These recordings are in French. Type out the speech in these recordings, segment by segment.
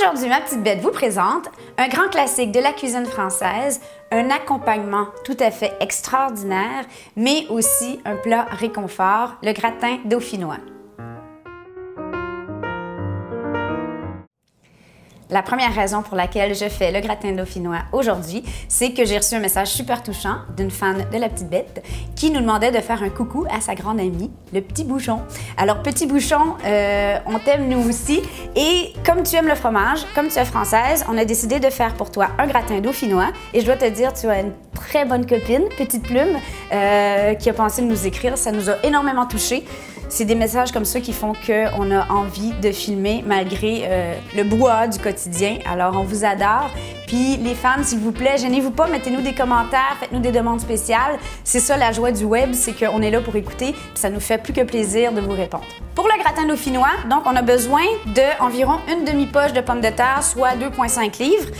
Aujourd'hui, ma petite bête vous présente un grand classique de la cuisine française, un accompagnement tout à fait extraordinaire, mais aussi un plat réconfort, le gratin dauphinois. La première raison pour laquelle je fais le gratin dauphinois aujourd'hui, c'est que j'ai reçu un message super touchant d'une fan de la petite bête qui nous demandait de faire un coucou à sa grande amie, le petit bouchon. Alors, petit bouchon, on t'aime nous aussi. Et comme tu aimes le fromage, comme tu es française, on a décidé de faire pour toi un gratin dauphinois. Et je dois te dire, tu as une très bonne copine, Petite Plume, qui a pensé de nous écrire. Ça nous a énormément touchés. C'est des messages comme ça qui font qu'on a envie de filmer malgré le brouhaha du quotidien. Alors, on vous adore. Puis, les fans, s'il vous plaît, gênez-vous pas, mettez-nous des commentaires, faites-nous des demandes spéciales. C'est ça la joie du web, c'est qu'on est là pour écouter, puis ça nous fait plus que plaisir de vous répondre. Pour le gratin dauphinois, donc, on a besoin d'environ une demi-poche de pommes de terre, soit 2,5 livres,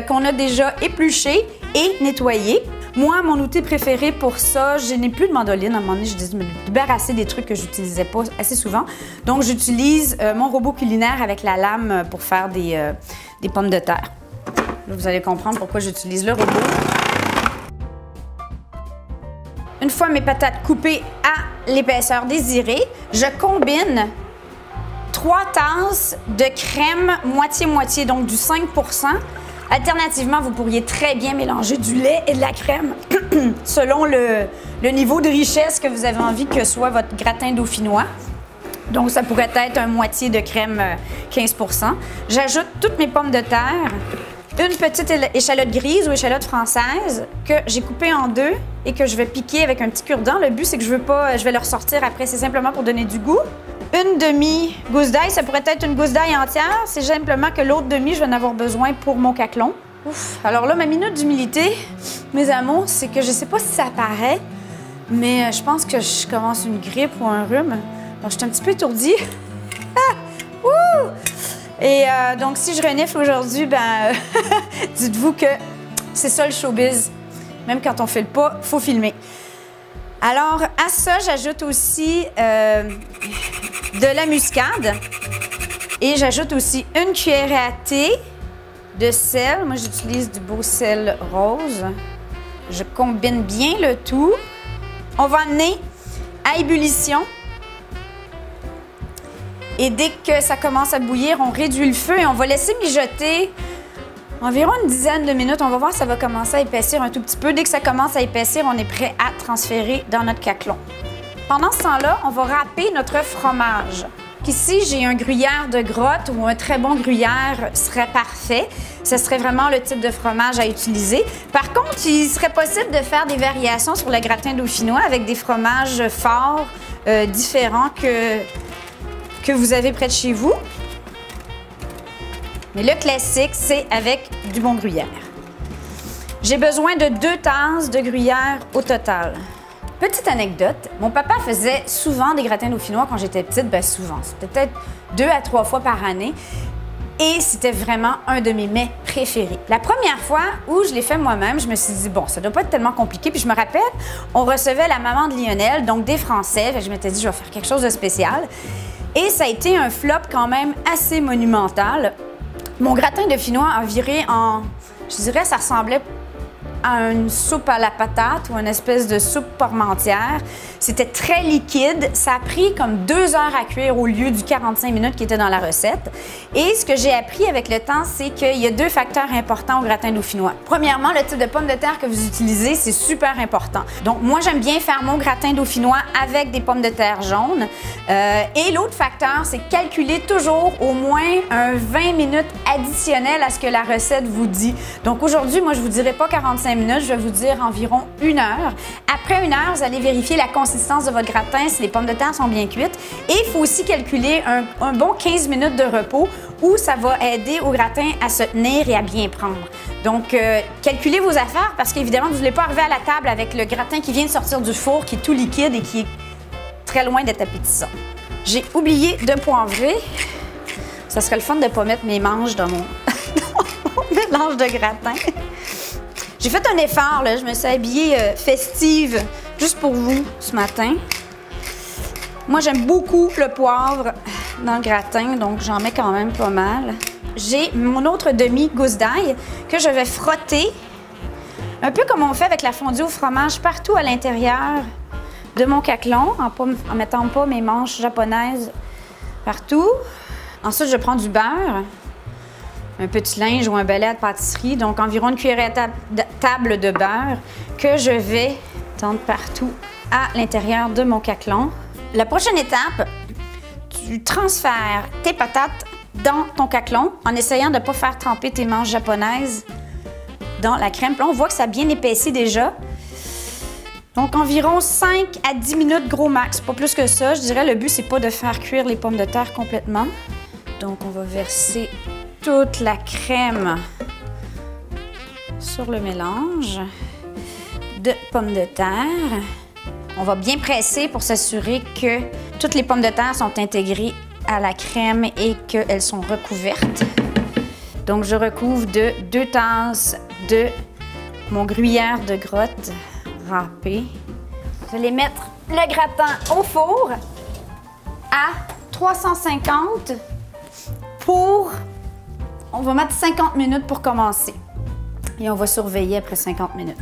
qu'on a déjà épluchées et nettoyées. Moi, mon outil préféré pour ça, je n'ai plus de mandoline. À un moment donné, je disais me débarrasser des trucs que j'utilisais pas assez souvent. Donc, j'utilise mon robot culinaire avec la lame pour faire des pommes de terre. Là, vous allez comprendre pourquoi j'utilise le robot. Une fois mes patates coupées à l'épaisseur désirée, je combine 3 tasses de crème moitié-moitié, donc du 5 %. Alternativement, vous pourriez très bien mélanger du lait et de la crème selon le niveau de richesse que vous avez envie que soit votre gratin dauphinois. Donc, ça pourrait être un moitié de crème 15 %. J'ajoute toutes mes pommes de terre, une petite échalote grise ou échalote française que j'ai coupée en deux et que je vais piquer avec un petit cure-dent. Le but, c'est que je vais le ressortir après. C'est simplement pour donner du goût. Une demi-gousse d'ail, ça pourrait être une gousse d'ail entière. C'est simplement que l'autre demi, je vais en avoir besoin pour mon caclon. Ouf. Alors là, ma minute d'humilité, mes amours, c'est que je sais pas si ça paraît, mais je pense que je commence une grippe ou un rhume. Donc, je suis un petit peu étourdie. Ah! Ouh! Et donc, si je renifle aujourd'hui, ben, dites-vous que c'est ça le showbiz. Même quand on ne file pas, il faut filmer. Alors, à ça, j'ajoute aussi de la muscade. Et j'ajoute aussi une cuillerée à thé de sel. Moi, j'utilise du beau sel rose. Je combine bien le tout. On va amener à ébullition. Et dès que ça commence à bouillir, on réduit le feu et on va laisser mijoter environ une dizaine de minutes. On va voir si ça va commencer à épaissir un tout petit peu. Dès que ça commence à épaissir, on est prêt à transférer dans notre caclon. Pendant ce temps-là, on va râper notre fromage. Ici, j'ai un gruyère de grotte ou un très bon gruyère serait parfait. Ce serait vraiment le type de fromage à utiliser. Par contre, il serait possible de faire des variations sur le gratin dauphinois avec des fromages forts, différents que vous avez près de chez vous. Mais le classique, c'est avec du bon gruyère. J'ai besoin de 2 tasses de gruyère au total. Petite anecdote, mon papa faisait souvent des gratins dauphinois quand j'étais petite. Bien souvent, c'était peut-être 2 à 3 fois par année. Et c'était vraiment un de mes mets préférés. La première fois où je l'ai fait moi-même, je me suis dit, bon, ça doit pas être tellement compliqué. Puis je me rappelle, on recevait la maman de Lionel, donc des Français. Je m'étais dit, je vais faire quelque chose de spécial. Et ça a été un flop quand même assez monumental. Mon gratin dauphinois a viré en, je dirais, ça ressemblait à une soupe à la patate ou une espèce de soupe parmentière. C'était très liquide. Ça a pris comme 2 heures à cuire au lieu du 45 minutes qui était dans la recette. Et ce que j'ai appris avec le temps, c'est qu'il y a 2 facteurs importants au gratin dauphinois. Premièrement, le type de pommes de terre que vous utilisez, c'est super important. Donc, moi, j'aime bien faire mon gratin dauphinois avec des pommes de terre jaunes. Et l'autre facteur, c'est calculer toujours au moins un 20 minutes additionnel à ce que la recette vous dit. Donc, aujourd'hui, moi, je vous dirai pas 45 minutes, je vais vous dire environ 1 heure. Après 1 heure, vous allez vérifier la consistance de votre gratin, si les pommes de terre sont bien cuites. Et il faut aussi calculer un bon 15 minutes de repos où ça va aider au gratin à se tenir et à bien prendre. Donc, calculez vos affaires parce qu'évidemment, vous ne voulez pas arriver à la table avec le gratin qui vient de sortir du four, qui est tout liquide et qui est très loin d'être appétissant. J'ai oublié de poivrer. Ça serait le fun de ne pas mettre mes manches dans mon mélange de gratin. J'ai fait un effort, là. Je me suis habillée festive juste pour vous ce matin. Moi, j'aime beaucoup le poivre dans le gratin, donc j'en mets quand même pas mal. j'ai mon autre demi-gousse d'ail que je vais frotter, un peu comme on fait avec la fondue au fromage, partout à l'intérieur de mon caclon, en mettant pas mes manches japonaises partout. Ensuite, je prends du beurre, un petit linge ou un balai à pâtisserie, donc environ une cuillerée à table de beurre que je vais tendre partout à l'intérieur de mon caclon. La prochaine étape, tu transfères tes patates dans ton caclon en essayant de ne pas faire tremper tes manches japonaises dans la crème. Puis là, on voit que ça a bien épaissi déjà. Donc, environ 5 à 10 minutes gros max, pas plus que ça. Je dirais le but, c'est pas de faire cuire les pommes de terre complètement. Donc, on va verser toute la crème sur le mélange de pommes de terre. On va bien presser pour s'assurer que toutes les pommes de terre sont intégrées à la crème et qu'elles sont recouvertes. Donc, je recouvre de 2 tasses de mon gruyère de grotte râpé. Je vais mettre le gratin au four à 350 pour... On va mettre 50 minutes pour commencer. Et on va surveiller après 50 minutes.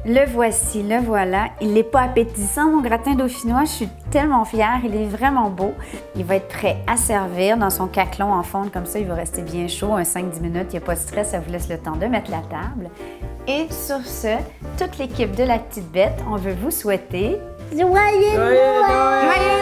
Le voici, le voilà. Il n'est pas appétissant, mon gratin dauphinois. Je suis tellement fière. Il est vraiment beau. Il va être prêt à servir dans son caclon en fonte. Comme ça, il va rester bien chaud. Un 5-10 minutes. Il n'y a pas de stress. Ça vous laisse le temps de mettre la table. Et sur ce, toute l'équipe de La Petite Bête, on veut vous souhaiter... Joyeux Noël!